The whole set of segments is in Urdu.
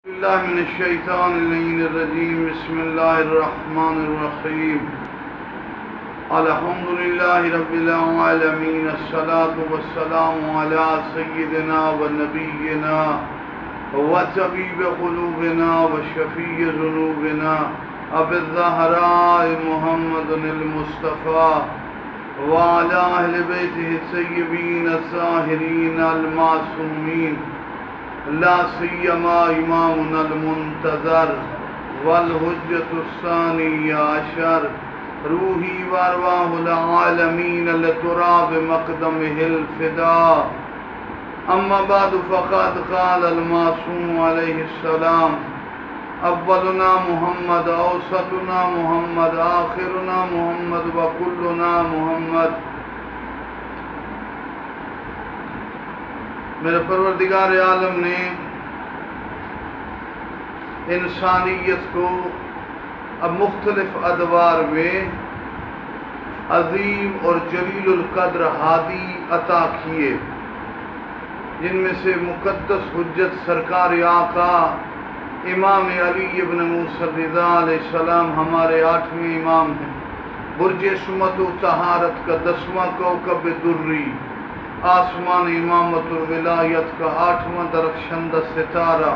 بالله من الشيطان الرجيم. بسم الله الرحمن الرحيم. الحمد لله رب العالمين. الصلاة والسلام على سيدنا ونبينا وطبيب قلوبنا وشفيع ذنوبنا أبي الزهراء محمد المصطفى وعلى أهل بيته الطيبين الطاهرين المعصومين، لا سيما إمامنا المنتظر والحجة الثاني عشر روحي وأرواح العالمين لتراب مقدمه الفداء. أما بعد فقد قال المعصوم عليه السلام: أولنا محمد، أوسطنا محمد، آخرنا محمد، وكلنا محمد. میرے پروردگار عالم نے انسانیت کو اب مختلف ادوار میں عظیم اور جلیل القدر ہادی عطا کیے، جن میں سے مقدس حجت سرکار آقا امام علی ابن موسیٰ رضا علیہ السلام ہمارے 8ویں امام ہیں، برج سمت و طہارت کا 10واں کوكب دری، آسمان امامت الولایت کا 8واں درخشندہ ستارہ.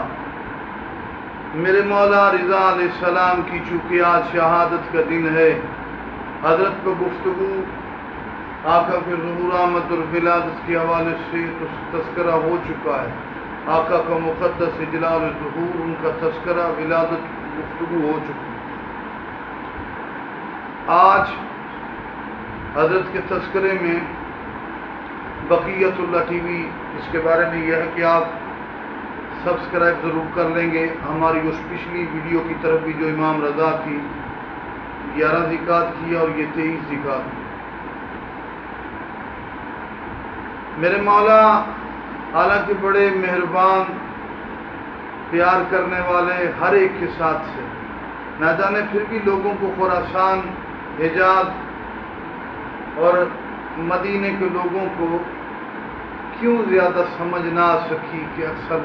میرے مولا رضا علیہ السلام کی چونکہ آج شہادت کا دن ہے، حضرت کو گفتگو آقا کے ظہور آمد الولادت کے حوالے سے تذکرہ ہو چکا ہے. آقا کا مقدس اجلال ظہور، ان کا تذکرہ ولادت گفتگو ہو چکی. آج حضرت کے تذکرے میں بقیت اللہ ٹی وی، اس کے بارے میں یہ ہے کہ آپ سبسکرائب ضرور کر لیں گے. ہماری اس پچھلی ویڈیو کی طرف بھی جو امام رضا کی 11 زکوٰۃ کی اور یہ 23 زکوٰۃ. میرے مولا حالانکہ بڑے مہربان، پیار کرنے والے ہر ایک کے ساتھ سے، نہ جانے پھر بھی لوگوں کو خراسان، حجاز اور مدینے کے لوگوں کو کیوں زیادہ سمجھ نہ آ سکی کہ اکثر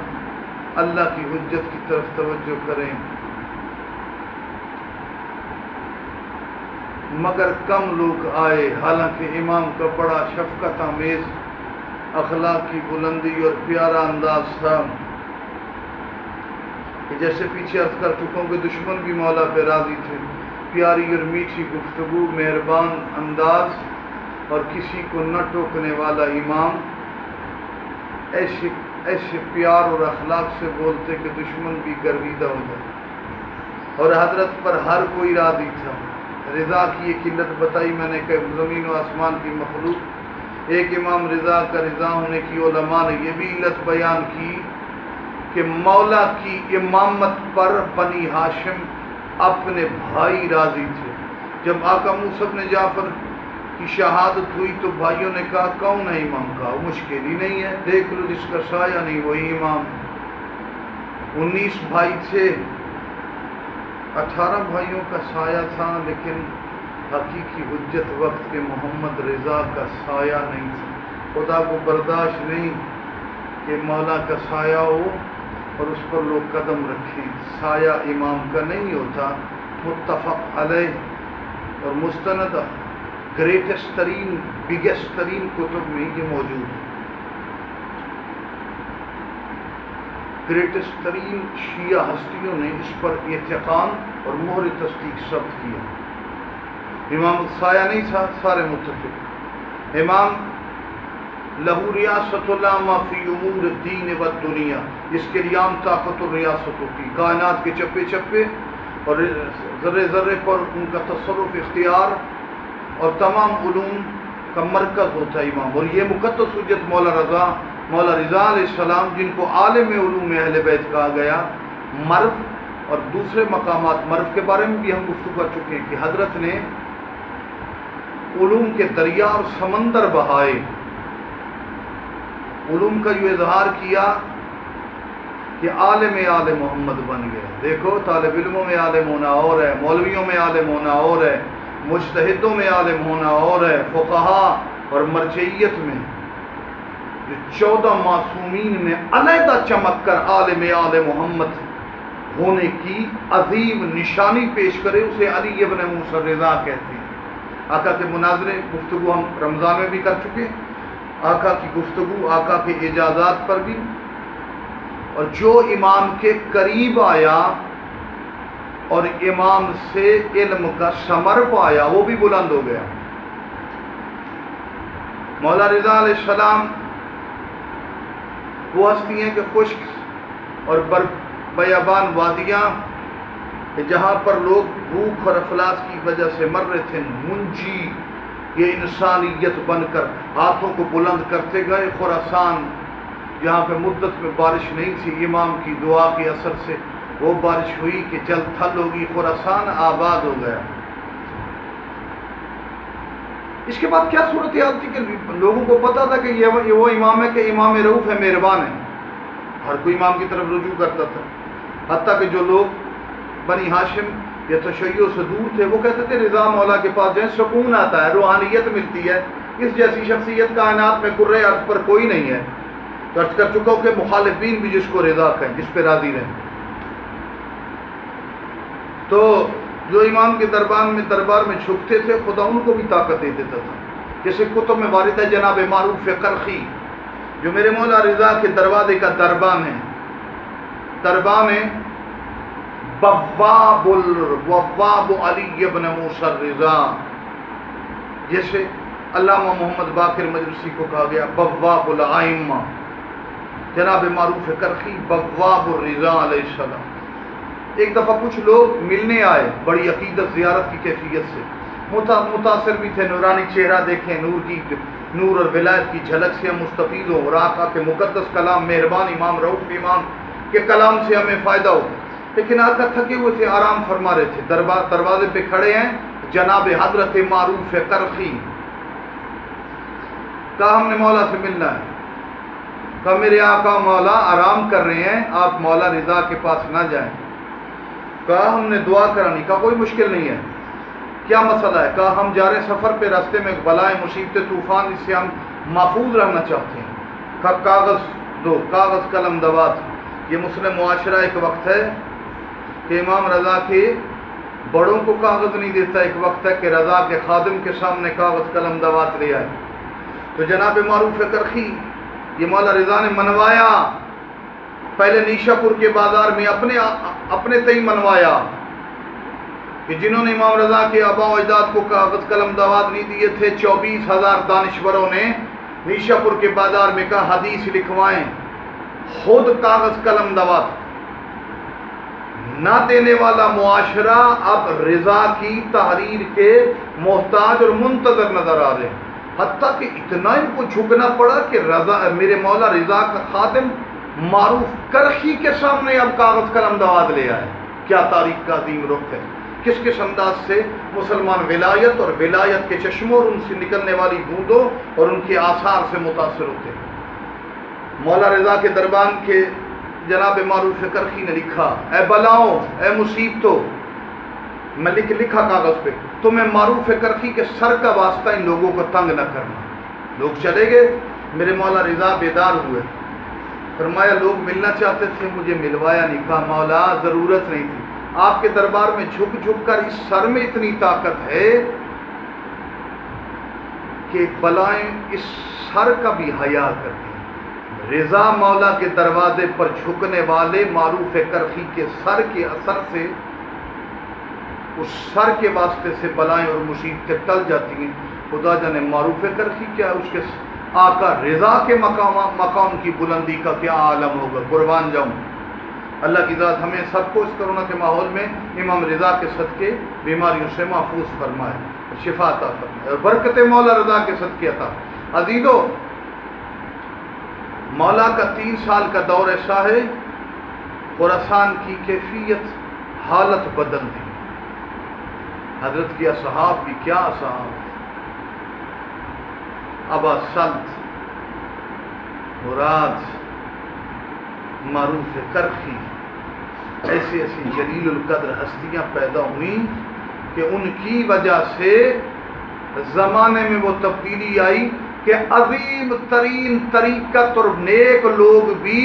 اللہ کی حجت کی طرف توجہ کریں، مگر کم لوگ آئے. حالانکہ امام کا بڑا شفقت آمیز، اخلاق کی بلندی اور پیارا انداز تھا کہ جیسے پیچھے عرض کر چکا ہوں کہ دشمن بھی مولا پہ راضی تھے. پیاری اور میٹھی گفتگو، مہربان انداز اور کسی کو نہ ٹوکنے والا امام ایسے پیار اور اخلاق سے بولتے کہ دشمن بھی گرویدہ ہو جائے. اور حضرت پر ہر کوئی راضی تھا. رضا کی ایک علت بتائی میں نے کہ زمین و آسمان کی مخلوق، ایک امام رضا کا رضا ہونے کی علماء نے یہ بھی علت بیان کی کہ مولا کی امامت پر بنی ہاشم اپنے بھائی راضی تھے. جب آقا موسیٰ بن جعفر کی شہادت ہوئی تو بھائیوں نے کہا کون ہے امام؟ کا مشکل ہی نہیں ہے، دیکھ لو جس کا سایہ نہیں وہی امام. 19 بھائی تھے، 18 بھائیوں کا سایہ تھا، لیکن حقیقی حجت وقت کے محمد رضا کا سایہ نہیں تھا. خدا کو برداشت نہیں کہ مولا کا سایہ ہو اور اس پر لوگ قدم رکھیں. سایہ امام کا نہیں ہوتا. متفق علیہ اور مستند گریٹسٹ ترین، بگیسٹ ترین کتب میں یہ موجود ہے. گریٹسٹ ترین شیعہ ہستیوں نے اس پر اعتقاد اور مہر تصدیق ثبت کیا. امام سایہ نہیں تھا، سارے متفق. امام لہو ریاست اللہ ما فی امور الدین والدنیا، اس کے لیے عام طاقت اور ریاست ہوتی، کائنات کے چپے چپے اور ذرے ذرے پر ان کا تصرف، اختیار اور تمام علوم کا مرکز ہوتا ہے امام. اور یہ مقدس حجت مولا رضا علیہ السلام، جن کو عالم علوم اہل بیت کہا گیا، مرو اور دوسرے مقامات، مرو کے بارے میں بھی ہم گفتگو کر چکے ہیں کہ حضرت نے علوم کے دریا اور سمندر بہائے، علوم کا یہ اظہار کیا کہ عالم محمد بن گئے. دیکھو طالب علموں میں عالم ہونا اور ہے، مولویوں میں عالم ہونا اور ہے، مجتہدوں میں عالم ہونا اور ہے، فقہا اور مرجعیت میں جو 14 معصومین میں علیحدہ چمک کر عالم آل محمد ہونے کی عظیم نشانی پیش کرے اسے علی ابن موسیٰ الرضا کہتے ہیں۔ آقا کے مناظرے گفتگو ہم رمضان میں بھی کر چکے، آقا کی گفتگو آقا کے اعجازات پر بھی، اور جو امام کے قریب آیا اور امام سے علم کا ثمر پایا وہ بھی بلند ہو گیا۔ مولا رضا علیہ السلام وہ ہستی ہیں کہ خشک اور بیابان وادیاں کہ جہاں پر لوگ بھوک اور افلاس کی وجہ سے مر رہے تھے، منجی یہ انسانیت بن کر ہاتھوں کو بلند کرتے گئے۔ خراسان جہاں پہ مدت میں بارش نہیں تھی، امام کی دعا کے اثر سے وہ بارش ہوئی کہ جل تھل ہوگی، خراسان آباد ہو گیا۔ اس کے بعد کیا صورتحال تھی کہ لوگوں کو پتا تھا کہ یہ وہ امام ہے کہ امام رؤوف ہے، مہربان ہے، ہر کوئی امام کی طرف رجوع کرتا تھا۔ حتیٰ کہ جو لوگ بنی ہاشم یا تشیع سے دور تھے وہ کہتے تھے رضا مولا کے پاس جائیں، سکون آتا ہے، روحانیت ملتی ہے، اس جیسی شخصیت کائنات میں کرۂ ارض پر کوئی نہیں ہے۔ تو عرض کر چکا ہوں کہ مخالفین بھی جس کو رضا کہیں، جس پہ راضی رہیں۔ تو جو امام کے دربار میں جھکتے تھے خدا ان کو بھی طاقت دے دیتا تھا۔ جیسے کتب میں وارد ہے جناب معروف کرخی جو میرے مولا رضا کے دروازے کا دربان ہے، دربان ہے بواب علی ابن موسیٰ الرضا، جیسے علامہ محمد باقر مجلسی کو کہا گیا بواب الائمہ، جناب معروف کرخی بواب الرضا علیہ السلام۔ ایک دفعہ کچھ لوگ ملنے آئے بڑی عقیدت زیارت کی کیفیت سے، متاثر بھی تھے، نورانی چہرہ دیکھیں، نور اور ولایت کی جھلک سے ہم مستفید ہوں، اور آقا کے مقدس کلام مہربان امام رؤوف امام کے کلام سے ہمیں فائدہ ہو۔ لیکن آقا تھکے ہوئے تھے، آرام فرما رہے تھے، دروازے پہ کھڑے ہیں جناب حضرت معروف کرخی۔ کہا ہم نے مولا سے ملنا ہے۔ کہا میرے آقا مولا آرام کر رہے ہیں، آپ مولا رضا کے پاس نہ جائیں۔ کہا ہم نے دعا کرانی۔ کہا کوئی مشکل نہیں ہے، کیا مسئلہ ہے؟ کہا ہم جا رہے سفر پہ، راستے میں بلائیں مصیبتیں طوفان، اس سے ہم محفوظ رہنا چاہتے ہیں۔ کہا کاغذ دو، کاغذ قلم دوات۔ یہ مسلم معاشرہ ایک وقت ہے کہ امام رضا کے بڑوں کو کاغذ نہیں دیتا، ایک وقت ہے کہ رضا کے خادم کے سامنے کاغذ قلم دوات لے آئے۔ تو جناب معروف کرخی یہ مولا رضا نے منوایا، پہلے نیشہ پور کے بازار میں اپنے تئی منوایا کہ جنہوں نے امام رضا کے آباء و اجداد کو کاغذ قلم دوات نہیں دیے تھے، 24,000 دانشوروں نے نیشہ پور کے بازار میں کہا حدیث لکھوائیں، خود کاغذ قلم دوات نہ دینے والا معاشرہ اب رضا کی تحریر کے محتاج اور منتظر نظر آ رہے ہیں۔ حتیٰ کہ اتنا ان کو جھکنا پڑا کہ میرے مولا رضا کا خادم معروف کرخی کے سامنے اب کاغذ قلم دوات لے آئے۔ کیا تاریخ کا عظیم رخ ہے، کس کس انداز سے مسلمان ولایت اور ولایت کے چشموں اور ان سے نکلنے والی بوندوں اور ان کے آثار سے متاثر ہوتے ہیں۔ مولا رضا کے دربان کے جناب معروف کرخی نے لکھا، اے بلاؤں، اے مصیبتوں، میں لکھا کاغذ پہ، تمہیں معروف کرخی کے سر کا واسطہ ان لوگوں کو تنگ نہ کرنا۔ لوگ چلے گئے، میرے مولا رضا بیدار ہوئے، فرمایا لوگ ملنا چاہتے تھے، مجھے ملوایا نہیں۔ کہا مولا ضرورت نہیں تھی، آپ کے دربار میں جھک جھک کر اس سر میں اتنی طاقت ہے کہ بلائیں اس سر کا بھی حیا کرتی ہیں۔ رضا مولا کے دروازے پر جھکنے والے معروف کرخی کے سر کے اثر سے، اس سر کے واسطے سے بلائیں اور مصیبتیں ٹل جاتی ہیں۔ خدا جانے معروف کرخی کیا ہے، اس کے آقا رضا کے مقام کی بلندی کا کیا عالم ہوگا، قربان جاؤں۔ اللہ کی ذات ہمیں سب کو اس کرونا کے ماحول میں امام رضا کے صدقے بیماریوں سے محفوظ فرمائے، شفا عطا فرمائے اور برکت مولا رضا کے صدقے عطا۔ عزیزو، مولا کا 3 سال کا دور ایسا ہے، خراسان کی کیفیت حالت بدل دی۔ حضرت کے اصحاب بھی کیا اصحاب، ابا سلط، مراد، معروف کرخی، ایسی ایسی جلیل القدر ہستیاں پیدا ہوئیں کہ ان کی وجہ سے زمانے میں وہ تبدیلی آئی کہ عظیم ترین طریقت اور نیک لوگ بھی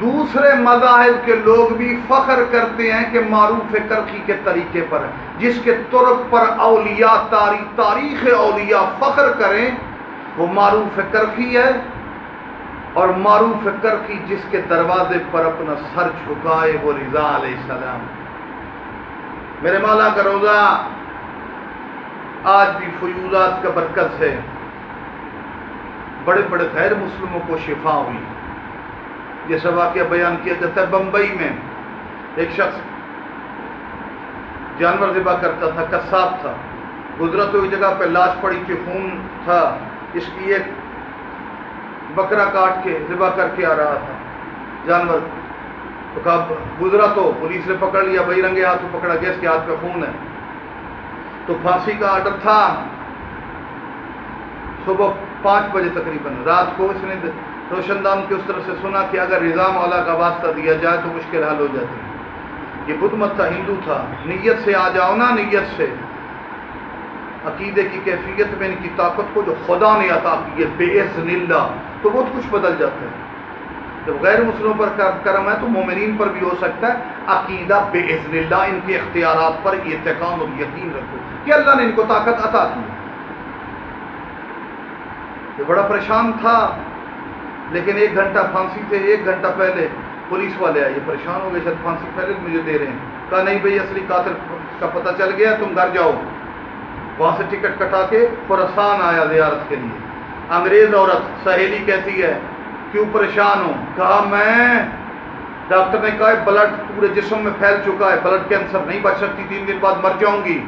دوسرے مذاہب کے لوگ بھی فخر کرتے ہیں کہ معروف کرخی کے طریقے پر ہے، جس کے طرق پر اولیاء تاریخ اولیاء فخر کریں وہ معروف کرخی ہے، اور معروف کرخی جس کے دروازے پر اپنا سر جھکائے وہ رضا علیہ السلام۔ میرے مولا کا روزہ آج بھی فیوضات کا برکت ہے، بڑے بڑے غیر مسلموں کو شفا ہوئی۔ جیسا واقعہ بیان کیا جاتا ہے، بمبئی میں ایک شخص جانور ذبح کرتا تھا، قصاب تھا، گزرا تو ایک جگہ پہ لاش پڑی تھی، خون تھا، اس کی ایک بکرا کاٹ کے ذبح کر کے آ رہا تھا جانور، تو کہا گزرا تو پولیس نے پکڑ لیا، بھائی رنگے ہاتھوں پکڑا گیا، اس کے ہاتھ پہ خون ہے، تو پھانسی کا آرڈر تھا۔ صبح 5 بجے تقریباً رات کو اس نے روشن دان کی اس طرح سے سنا کہ اگر رضا مولا کا واسطہ دیا جائے تو مشکل حل ہو جاتی ہے۔ یہ بدھ مت تھا، ہندو تھا، نیت سے آ جاؤ نا، نیت سے، عقیدے کی کیفیت میں ان کی طاقت کو جو خدا نے عطا کی ہے بِإِذْنِ اللَّہ، تو بہت کچھ بدل جاتا ہے۔ جب غیر مسلموں پر کرم ہے تو مومنین پر بھی ہو سکتا ہے۔ عقیدہ بِإِذْنِ اللَّہ، ان کے اختیارات پر اعتقاد اور یقین رکھو کہ اللہ نے ان کو طاقت عطا کی۔ یہ بڑا پریشان تھا، لیکن 1 گھنٹہ پھانسی سے 1 گھنٹہ پہلے پولیس والے آئے، یہ پریشان ہو گئے، شاید پھانسی پہلے مجھے دے رہے ہیں۔ کہا نہیں بھئی، اصلی قاتل کا پتہ چل گیا، تم گھر جاؤ۔ وہاں سے ٹکٹ کٹا کے خراسان آیا زیارت کے لیے۔ انگریز عورت سہیلی کہتی ہے کیوں پریشان ہو؟ کہا میں، ڈاکٹر نے کہا بلڈ پورے جسم میں پھیل چکا ہے، بلڈ کینسر، نہیں بچ سکتی، 3 دن بعد مر جاؤں گی،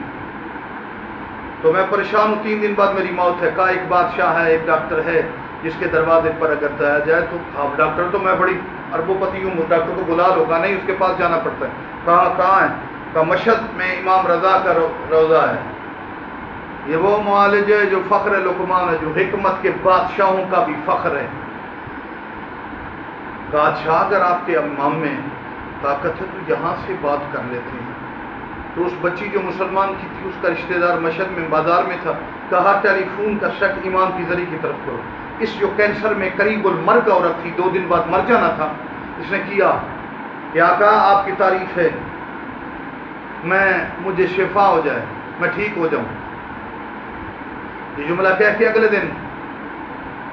تو میں پریشان ہوں، 3 دن بعد میری موت ہے۔ کہا ایک بادشاہ ہے، ایک ڈاکٹر ہے جس کے دروازے پر اگر جایا جائے تو اب ڈاکٹر تو میں بڑی اربوں پتی ہوں، ڈاکٹر کو بلا لو۔ کہا نہیں، اس کے پاس جانا پڑتا ہے۔ کہا کہاں ہے؟ کہا مشہد میں امام رضا کا روضہ ہے۔ یہ وہ معالج ہے جو فخر لقمان ہے، جو حکمت کے بادشاہوں کا بھی فخر ہے۔ کہا اچھا، اگر آپ کے امام میں طاقت ہے تو یہاں سے بات کر لیتے ہیں۔ تو اس بچی جو مسلمان کی تھی، اس کا رشتہ دار مشہد میں بازار میں تھا، کہا ٹیلی فون کا شک امام کی ذریعے کی طرف کرو۔ اس جو کینسر میں قریب المرگ عورت تھی، 2 دن بعد مر جانا تھا، اس نے کیا کہ آقا آپ کی تعریف ہے، مجھے شفا ہو جائے، میں ٹھیک ہو جاؤں۔ یہ جملہ کہہ کے اگلے دن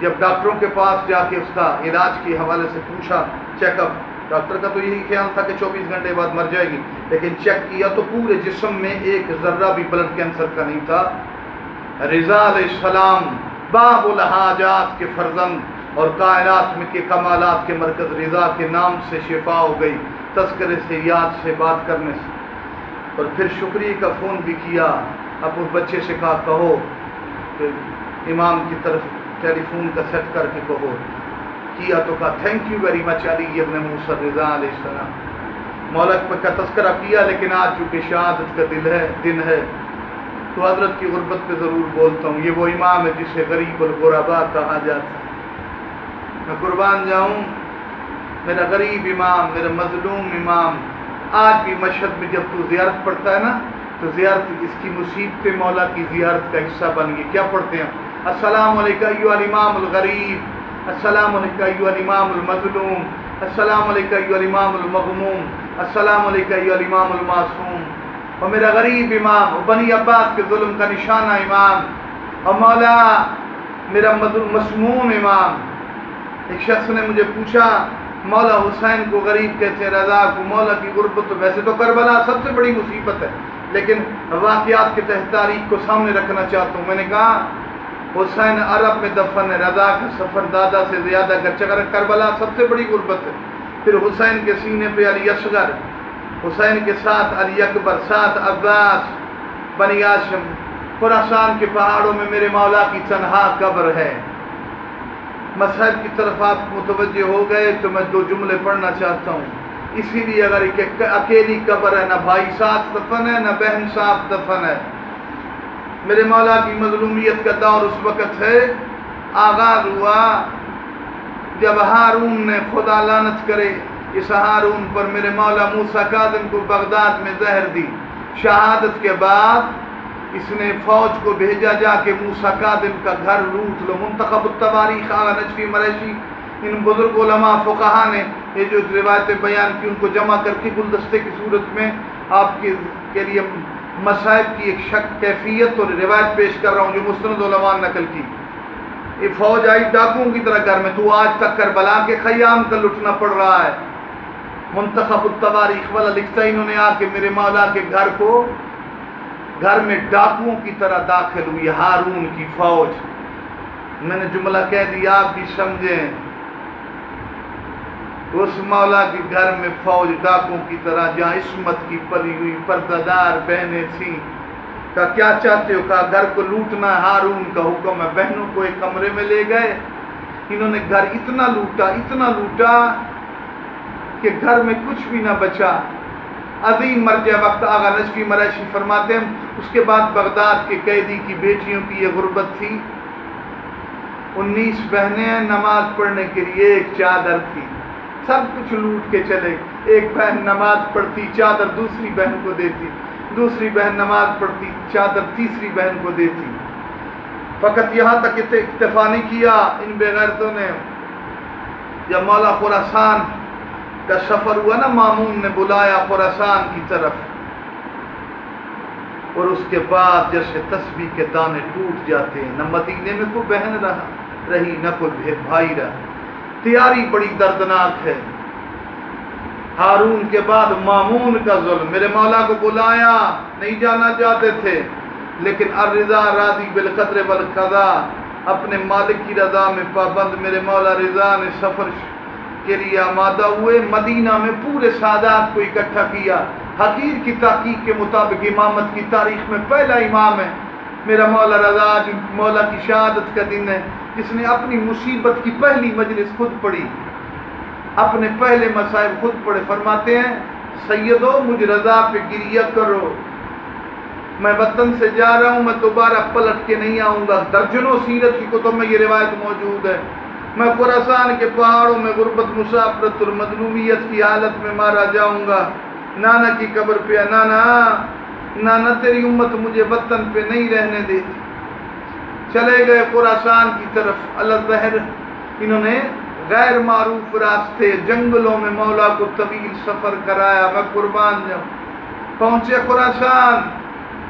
جب ڈاکٹروں کے پاس جا کے اس کا علاج کے حوالے سے پوچھا، چیک اپ، ڈاکٹر کا تو یہی خیال تھا کہ 24 گھنٹے بعد مر جائے گی، لیکن چیک کیا تو پورے جسم میں 1 ذرہ بھی بلڈ کینسر کا نہیں تھا۔ رضا علیہ السلام باب الحاجات کے فرزند اور کائنات میں کے کمالات کے مرکز رضا کے نام سے شفا ہو گئی، تذکرے سے، یاد سے، بات کرنے سے۔ اور پھر شکریہ کا فون بھی کیا، اب اس بچے سے کہا کہو کہ امام کی طرف ٹیلی فون کا سیٹ کر کے کہو، کیا تو کہا تھینک یو ویری مچ علی ابن موسیٰ رضا علیہ السلام۔ مولک کا تذکرہ کیا، لیکن آج چونکہ شہادت کا دن ہے تو حضرت کی غربت پہ ضرور بولتا ہوں۔ یہ وہ امام ہے جسے غریب الغرباء کہا جاتا ہے۔ میں قربان جاؤں، میرا غریب امام، میرا مظلوم امام، آج بھی مشہد میں جب تو زیارت پڑھتا ہے نا، تو زیارت اس کی مصیبت مولا کی زیارت کا حصہ بن گئی۔ کیا پڑھتے ہیں؟ السلام علیکہ ایھا الامام الغریب، السلام علیکہ ایھا الامام المظلوم، السلام علیکہ ایھا الامام المغموم، السلام علیکہ ایھا الامام المعصوم۔ اور میرا غریب امام، بنی عباس کے ظلم کا نشانہ امام، اور مولا میرا مسموم امام۔ ایک شخص نے مجھے پوچھا مولا حسین کو غریب کہتے ہیں، رضا کو؟ مولا کی غربت تو ویسے تو کربلا سب سے بڑی مصیبت ہے، لیکن واقعات کے تحت تاریخ کو سامنے رکھنا چاہتا ہوں۔ میں نے کہا حسین عرب میں دفن ہے، رضا کا سفر دادا سے زیادہ، گرچہ کربلا سب سے بڑی غربت ہے۔ پھر حسین کے سینے پہ علی اصغر، حسین کے ساتھ علی اکبر، ساتھ عباس، بنی ہاشم، خراسان کے پہاڑوں میں میرے مولا کی تنہا قبر ہے۔ مذہب کی طرف آپ متوجہ ہو گئے تو میں 2 جملے پڑھنا چاہتا ہوں۔ اسی لیے اگر ایک اکیلی قبر ہے، نہ بھائی ساتھ دفن ہے، نہ بہن ساتھ دفن ہے۔ میرے مولا کی مظلومیت کا دور اس وقت ہے، آغاز ہوا جب ہارون نے، خدا لعنت کرے اس ہارون پر، میرے مولا موسیٰ کاظم کو بغداد میں زہر دی۔ شہادت کے بعد اس نے فوج کو بھیجا جا کے موسیٰ کاظم کا گھر لوٹ لو۔ منتخب التواریخ آغا نجفی مریشی ان بزرگ علماء فقہا نے یہ جو روایتیں بیان کی ان کو جمع کر کے گلدستے کی صورت میں آپ کے لیے مصائب کی ایک کیفیت اور روایت پیش کر رہا ہوں جو مستند علماء نے نقل کی. یہ فوج آئی ڈاکوؤں کی طرح گھر میں، تو آج تک کربلا کے خیام کا لٹنا پڑ رہا ہے. منتخب التواریخ والا لکھتا ہے انہوں نے آ کے میرے مولا کے گھر میں ڈاکوؤں کی طرح داخل ہوئی ہارون کی فوج. میں نے جملہ کہہ دیا آپ بھی سمجھیں، اس مولا کے گھر میں فوج ڈاکوؤں کی طرح، جہاں عصمت کی پلی ہوئی پردہ دار بہنیں تھیں. کہا کیا چاہتے ہو؟ کہا گھر کو لوٹنا ہے، ہارون کا حکم ہے. بہنوں کو ایک کمرے میں لے گئے. انہوں نے گھر اتنا لوٹا کہ گھر میں کچھ بھی نہ بچا. عظیم مرجع وقت آغا نجفی مرشی فرماتے ہیں اس کے بعد بغداد کے قیدی کی بیٹیوں کی یہ غربت تھی. 19 بہنیں نماز پڑھنے کے لیے ایک چادر تھی. سب کچھ لوٹ کے چلے. ایک بہن نماز پڑھتی، چادر دوسری بہن کو دیتی، دوسری بہن نماز پڑھتی، چادر تیسری بہن کو دیتی. فقط یہاں تک اکتفا نہیں کیا ان بے غیرتوں نے. جب مولا خراسان کا سفر ہوا نا، مامون نے بلایا خراسان کی طرف، اور اس کے بعد جیسے تسبیح کے دانے ٹوٹ جاتے ہیں، نہ مدینے میں کوئی بہن رہی نہ کوئی بھائی رہا. تیاری بڑی دردناک ہے. ہارون کے بعد مامون کا ظلم. میرے مولا کو بلایا، نہیں جانا چاہتے تھے، لیکن الرضا راضی بالقدر والقضاء، اپنے مالک کی رضا میں پابند میرے مولا رضا نے سفر کے لیے آمادہ ہوئے. مدینہ میں پورے سادات کو اکٹھا کیا. حقیر کی تحقیق کے مطابق امامت کی تاریخ میں پہلا امام ہے میرا مولا رضا. مولا کی شہادت کا دن ہے. اس نے اپنی مصیبت کی پہلی مجلس خود پڑھی، اپنے پہلے مصائب خود پڑھے. فرماتے ہیں سیدو مجھ رضا پہ گریہ کرو، میں وطن سے جا رہا ہوں، میں دوبارہ پلٹ کے نہیں آؤں گا. درجنوں سیرت کی کتب میں یہ روایت موجود ہے. میں خراسان کے پہاڑوں میں غربت، مسافرت اور مظلومیت کی حالت میں مارا جاؤں گا. نانا کی قبر پہ نانا تیری امت مجھے وطن پہ نہیں رہنے دیتی. چلے گئے خراسان کی طرف. اللہ بہر انہوں نے غیر معروف راستے جنگلوں میں مولا کو طویل سفر کرایا. میں قربان جاؤں. پہنچے خراسان.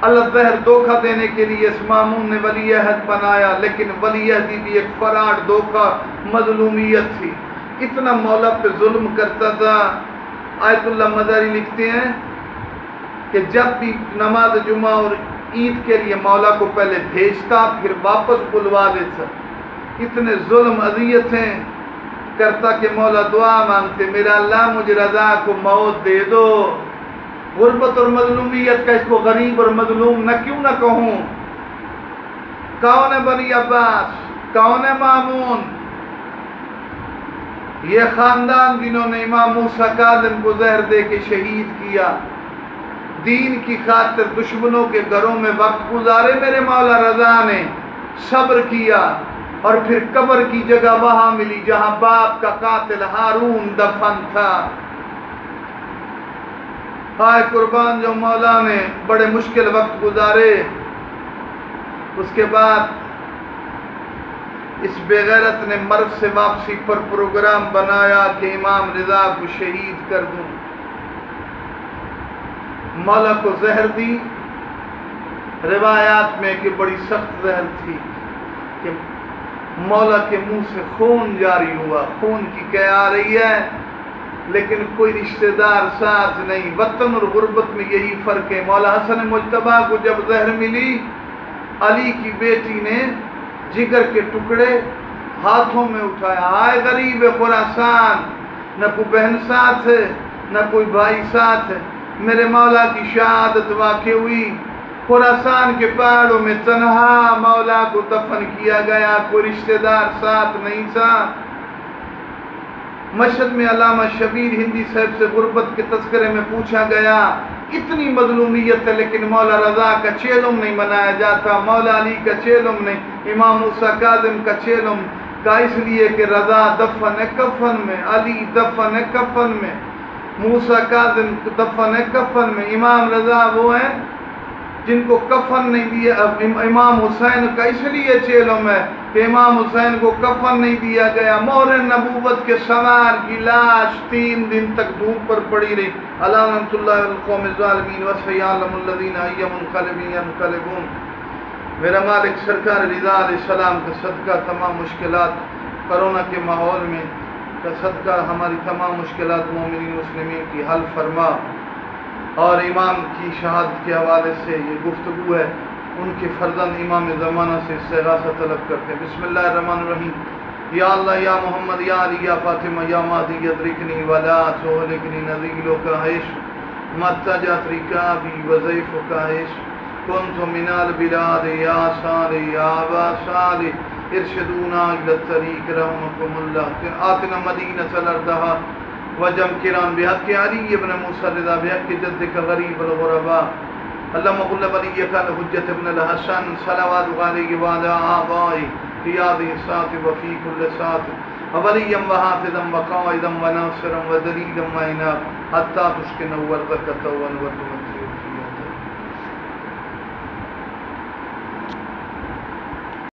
اللہ بہر دھوکہ دینے کے لیے اس مامون نے ولی عہد بنایا، لیکن ولی عہدی بھی ایک فراڈ، دھوکہ، مظلومیت تھی. اتنا مولا پہ ظلم کرتا تھا. آیت اللہ مداری لکھتے ہیں کہ جب بھی نماز جمعہ اور عید کے لیے مولا کو پہلے بھیجتا پھر واپس بلوا لیتا. اتنے ظلم اذیتیں کرتا کہ مولا دعا مانگتے، میرا اللہ مجھے رضا کو موت دے دو. غربت اور مظلومیت کا اس کو غریب اور مظلوم نہ کیوں نہ کہوں. کون ہے بنی عباس؟ کون ہے مامون؟ یہ خاندان جنہوں نے امام موسیٰ کاظم کو زہر دے کے شہید کیا، دین کی خاطر دشمنوں کے گھروں میں وقت گزارے. میرے مولا رضا نے صبر کیا اور پھر قبر کی جگہ وہاں ملی جہاں باپ کا قاتل ہارون دفن تھا. ہائے قربان جو مولا نے بڑے مشکل وقت گزارے. اس کے بعد اس بے غیرت نے مرد سے واپسی پر پروگرام بنایا کہ امام رضا کو شہید کر دوں. مولا کو زہر دی. روایات میں کہ بڑی سخت زہر تھی کہ مولا کے منہ سے خون جاری ہوا. خون کی کیا آ رہی ہے لیکن کوئی رشتہ دار ساتھ نہیں. وطن اور غربت میں یہی فرق ہے. مولا حسن مجتبیٰ کو جب زہر ملی، علی کی بیٹی نے جگر کے ٹکڑے ہاتھوں میں اٹھایا. آئے غریب خراسان، نہ کوئی بہن ساتھ ہے نہ کوئی بھائی ساتھ ہے. میرے مولا کی شہادت واقع ہوئی. خراسان کے پہاڑوں میں تنہا مولا کو دفن کیا گیا، کوئی رشتہ دار ساتھ نہیں تھا. مشہد میں علامہ شبیر ہندی صاحب سے غربت کے تذکرے میں پوچھا گیا، اتنی مظلومیت ہے لیکن مولا رضا کا چیلم نہیں منایا جاتا، مولا علی کا چیلم نہیں، امام موسیٰ کاظم کا چیلم کا، اس لیے کہ رضا دفن ہے کفن میں، علی دفن ہے کفن میں، موسیٰ کاظم دفن ہے کفن میں. امام رضا وہ ہیں جن کو کفن نہیں دیا. امام حسین کا اس لیے چیلم ہے کہ کہ امام حسین کو کفن نہیں دیا گیا، مہر نبوت کے سوار کی لاش 3 دن تک دھوپ پر پڑی رہی۔ علامۃ اللہ القوم الظالمین وسیعلم الذین ای منقلبین ینقلبون۔ میرا مالک سرکار رضا علیہ السلام کا صدقہ تمام مشکلات کرونا کے ماحول میں کا صدقہ ہماری تمام مشکلات مومنین مسلمین کی حل فرما۔ اور امام کی شہادت کے حوالے سے یہ گفتگو ہے، ان کے فرزند امام زمانہ سے استغاثہ طلب کرتے ہیں۔ بسم اللہ الرحمن الرحیم۔ یا اللہ یا محمد یا علی یا فاطمہ یا مہدی ادرکنی ولا تہلکنی نذیلک عشق متجت رکابی وضیفک عشق کنت من البلاد یا صالح یا ابا صالح ارشدونا الی الطریق رحمکم اللہ آتنا مدینۃ الارضها وجم کرام بحق علی ابن موسیٰ رضا بحق جدک غریب الغرباء اللہم قل ولیک الحجت ابن الحسن صلوات علیہ وعلی آبائی فی هذه الساعة وفی کل ساعة ولیا وحافظا وقائدا وناصرا ودلیلا وعناب حتی تسکنوا ارضک طوعا وطمئنا